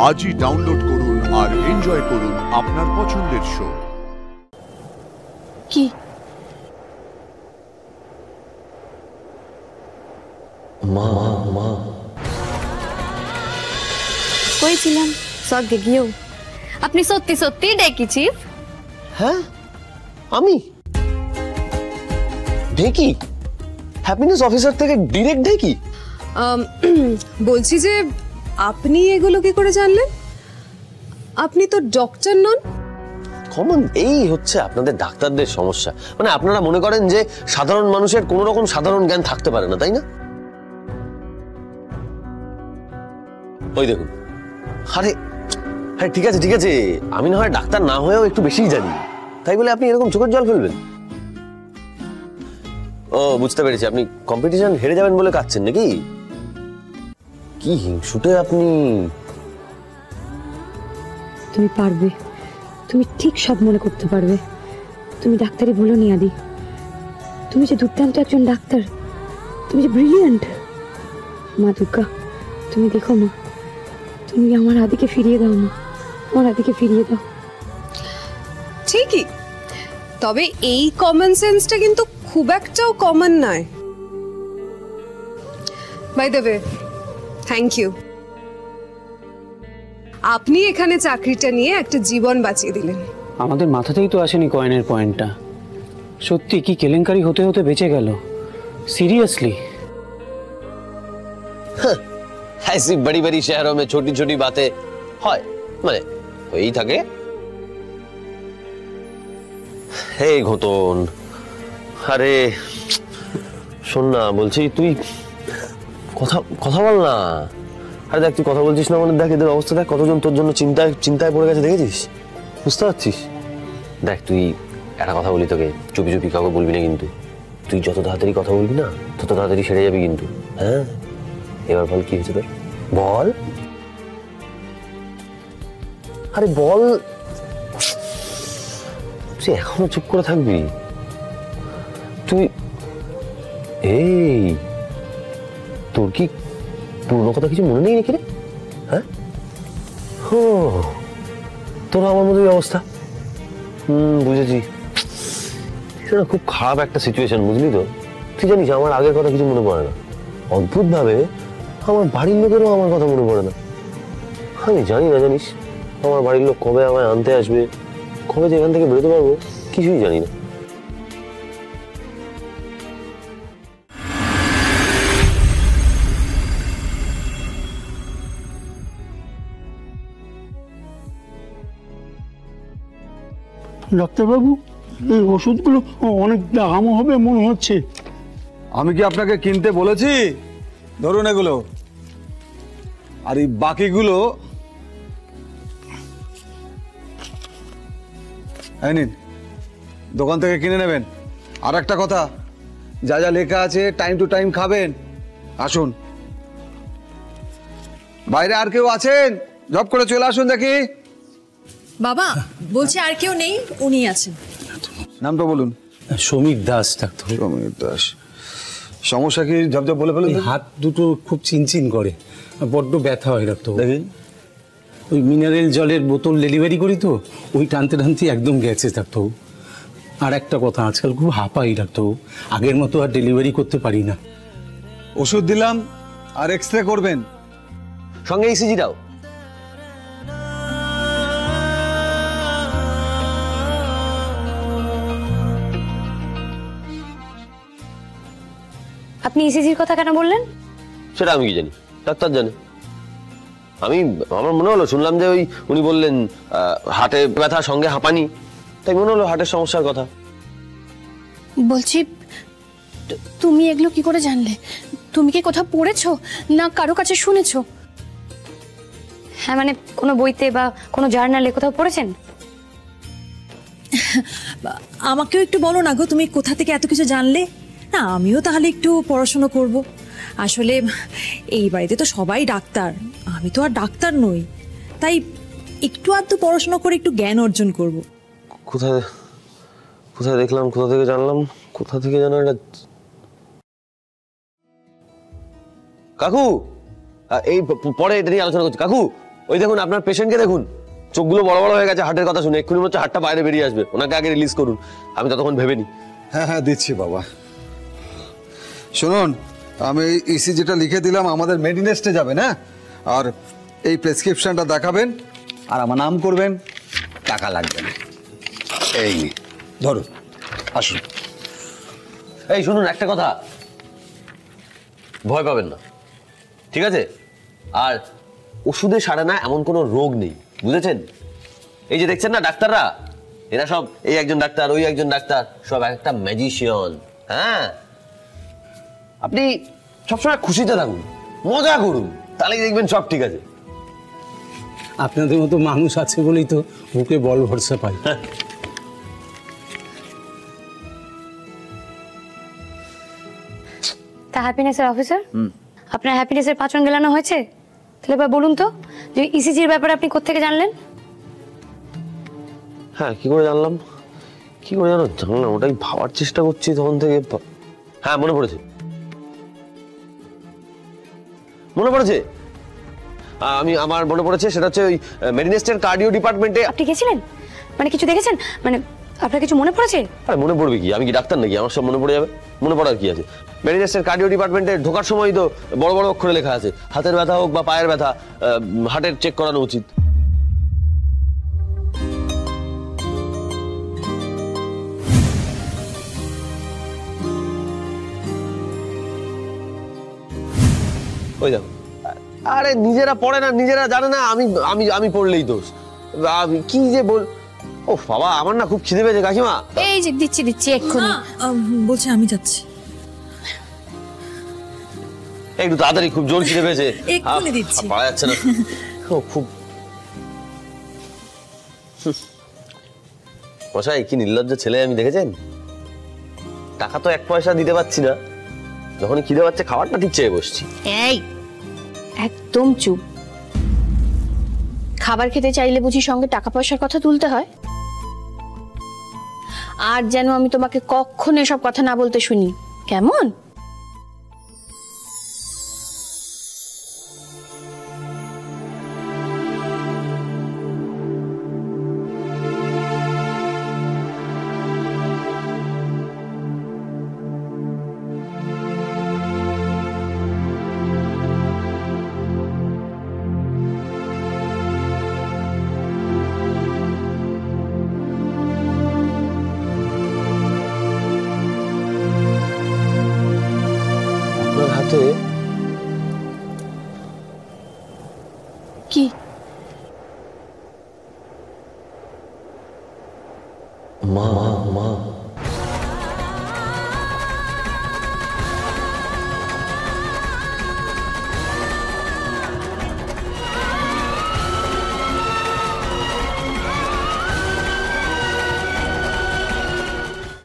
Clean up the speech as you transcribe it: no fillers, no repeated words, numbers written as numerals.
আজই ডাউনলোড করুন আর এনজয় করুন আপনার পছন্দের শো। কি মা মা কইছিলাম স্বর্গে গিয়েও আপনি সত্যি সত্যি ডেকি চিফ? হ্যাঁ আমি ঢেকি? হ্যাপিনেস অফিসার থেকে ডিরেক্ট ঢেকি? বলছি যে আপনি এগুলো কি করে জানলেন? আপনি তো ডক্টর নন। কমন এই হচ্ছে আপনাদের ডাক্তারদের সমস্যা, মানে আপনারা মনে করেন যে সাধারণ মানুষের কোনো রকম সাধারণ জ্ঞান থাকতে পারে না, তাই না? ওই দেখুন, আরে হ্যাঁ ঠিক আছে ঠিক আছে, আমি না হয় ডাক্তার না হয়েও একটু বেশিই জানি, তাই বলে আপনি এরকম চোখের জল ফেলবেন? ও বুঝতে পেরেছি, আপনি কম্পিটিশন হেরে যাবেন বলে কাঁদছেন নাকি? কি হিংসুটে আপনি। তুমি পারবে, তুমি ঠিক সব মনে করতে পারবে। তুমি ডাক্তারি বলো নি আদি, তুমি যে দুর্দান্ত একজন ডাক্তার, তুমি যে ব্রিলিয়ান্ট। মা দুর্গা তুমি দেখো মা, তুমি আমার আদিকে ফিরিয়ে দাও মা, আমার আদিকে ফিরিয়ে দাও। ঠিকই, তবে এই কমন সেন্সটা কিন্তু খুব একটাও কমন নয়। By the way, thank you. আপনি এখানে চাকরিটা নিয়ে একটা জীবন বাঁচিয়ে দিলেন। আমাদের মাথাতেই তো আসেনি কয়েনের পয়েন্টটা। সত্যি কি কেলেঙ্কারি হতে হতে বেঁচে গেল, সিরিয়াসলি। ऐसी बड़ी बड़ी शहरों में छोटी छोटी बातें হয়, মানে হয়েই থাকে। হে ঘটন, আরে শোন না, বলছি তুই কথা কথা বল না। আরে দেখ তুই কথা বলছিস না মানে দেখ এদের অবস্থা দেখ, কতজন তোর জন্য চিন্তায় চিন্তায় পড়ে গেছে, দেখেছিস? বুঝতে পারছিস? দেখ তুই একটা কথা বলি তোকে, চুপি চুপি কাউকে বলবি না কিন্তু। তুই যত তাড়াতাড়ি কথা বলবি না তত তাড়াতাড়ি সেরে যাবি কিন্তু। হ্যাঁ এবার বল কি হয়েছে তোর, বল। আরে বল, তুই এখনো চুপ করে থাকবি? তুই এই তোর কি পুরনো কথা কিছু মনে নেই নাকি রে? হ্যাঁ ও তোর আমার মতোই অবস্থা। বুঝেছি, সেটা খুব খারাপ একটা সিচুয়েশন, বুঝলি তো? তুই জানিস আমার আগের কথা কিছু মনে পড়ে না, অদ্ভুত ভাবে আমার বাড়ির লোকেরও আমার কথা মনে পড়ে না। আমি জানি না জানিস আমার বাড়ির লোক কবে আমায় আনতে আসবে, কবে যে এখান থেকে বেরোতে পারবো, কিছুই জানি না। ডাক্তারবাবু এই ওষুধগুলো অনেক দামও হবে মনে হচ্ছে। আমি কি আপনাকে কিনতে বলেছি? ধরুন এগুলো, আর এই বাকিগুলো এই নিন, দোকান থেকে কিনে নেবেন। আর একটা কথা, যা যা লেখা আছে টাইম টু টাইম খাবেন। আসুন, বাইরে আর কেউ আছেন? জব করে চলে আসুন দেখি। বাবা বলছে আর কেউ নেই, উনি আছেন। নামটা বলুন। সমীর দাস ডাক্তার। সমীর দাস। সমস্যা কি ঝপঝপ বলে ফেলুন। হাত দুটো খুব চিনচিন করে, বড্ড ব্যথা হয় ডাক্তার। দেখি। ওই মিনারেল জলের বোতল ডেলিভারি করি তো, ওই টানতে টানতে একদম গেছে ডাক্তার। আর একটা কথা, আজকাল খুব হাঁপাই ডাক্তার, আগের মতো আর ডেলিভারি করতে পারি না। ওষুধ দিলাম আর এক্সরে করবেন, সঙ্গে ইসিজি দাও। আপনি ইসিজির কথা কেন বললেন? সেটা আমি কি জানি, ডাক্তার জানে। আমি আমার মনে হলো, শুনলাম যে ওই উনি বললেন হার্টে ব্যথা সঙ্গে হাঁপানি, তাই মনে হলো হার্টের সমস্যার কথা। বলছি তুমি এগুলো কি করে জানলে? তুমি কি কোথাও পড়েছো না কারো কাছে শুনেছো? হ্যাঁ মানে কোনো বইতে বা কোনো জার্নালে কোথাও পড়েছেন? আমাকেও একটু বলো না গো, তুমি কোথা থেকে এত কিছু জানলে? না আমিও তাহলে একটু পড়াশোনা করব। আসলে এই বাড়িতে তো সবাই ডাক্তার, আমি তো আর ডাক্তার নই, তাই একটু আধটু পড়াশোনা করে একটু জ্ঞান অর্জন করব। কোথায় কোথায় দেখলাম, কোথা থেকে জানলাম, কোথা থেকে জানো এটা? কাকু, এই পরে এটা নিয়ে আলোচনা করছি। কাকু ওই দেখুন আপনার পেশেন্টকে দেখুন, চোখগুলো বড় বড় হয়ে গেছে হার্টের কথা শুনে, এক্ষুনি হচ্ছে হার্টটা বাইরে বেরিয়ে আসবে, ওনাকে আগে রিলিজ করুন, আমি ততক্ষণ ভেবে নি। হ্যাঁ হ্যাঁ দিচ্ছি বাবা। শুনুন, আমি ইসিজিটা লিখে দিলাম, আমাদের মেডিনেস্টে যাবেন, হ্যাঁ, আর এই প্রেসক্রিপশনটা দেখাবেন আর আমার নাম করবেন, টাকা লাগবে না। এই নিন, ধরুন, আসুন। এই শুনুন একটা কথা, ভয় পাবেন না, ঠিক আছে? আর ওষুধে সারে না এমন কোনো রোগ নেই, বুঝেছেন? এই যে দেখছেন না ডাক্তাররা, এরা সব এই একজন ডাক্তার ওই একজন ডাক্তার, সব একটা ম্যাজিশিয়ান। হ্যাঁ, আপনি সবসময় খুশিতে থাকুন, মজা করুন, তাহলেই দেখবেন সব ঠিক আছে। আপনাদের মতো মানুষ আছে বলেই তো বুকে বল ভরসা পাই। তা হ্যাপিনেসের অফিসার, আপনার হ্যাপিনেসের পাচন গেলানো হয়েছে? তাহলে এবার বলুন তো যে ইসিজির ব্যাপারে আপনি কোত্থেকে জানলেন? হ্যাঁ, কি করে জানলাম, কি করে জানলাম ওটাই ভাবার চেষ্টা করছি তখন থেকে। হ্যাঁ মনে পড়েছে, আমার মনে পড়েছে, সেটা হচ্ছে ওই মেডিনেস্টের কার্ডিও ডিপার্টমেন্টে। আপনি গেছিলেন? মানে কিছু দেখেছেন? মানে আপনার কিছু মনে পড়েছে? আরে মনে পড়বে কি, আমি কি ডাক্তার নাকি, আমার সব মনে পড়ে যাবে? মনে পড়ার কি আছে? মেডিনেস্টের কার্ডিও ডিপার্টমেন্টে ঢোকার সময় তো বড় বড় অক্ষরে লেখা আছে, হাতের ব্যথা হোক বা পায়ের ব্যথা, হার্টের চেক করানো উচিত। ওই দেখো, আরে নিজেরা পড়ে না, নিজেরা জানে না, আমি আমি আমি পড়লেই দোষ। আমি কি যে বল, ও বাবা আমার না খুব খিদে পেয়েছে কাকিমা। এই যে দিচ্ছি এক্ষুনি। বলছে আমি যাচ্ছি, একটু তাড়াতাড়ি, খুব জোর খিদে পেয়েছে, এক্ষুনি দিচ্ছি। পারা যাচ্ছে না। খুব মশাই কি নির্লজ্জ ছেলে আমি, দেখেছেন? টাকা তো 1 পয়সা দিতে পারছি না, যখনই খিদে পাচ্ছে খাবারটা ঠিক চেয়ে বসছি। এই একদম চুপ। খাবার খেতে চাইলে বুঝি সঙ্গে টাকা পয়সার কথা তুলতে হয়? আর যেন আমি তোমাকে কখনো এসব কথা না বলতে শুনি, কেমন? আপনার হাতে কি? মা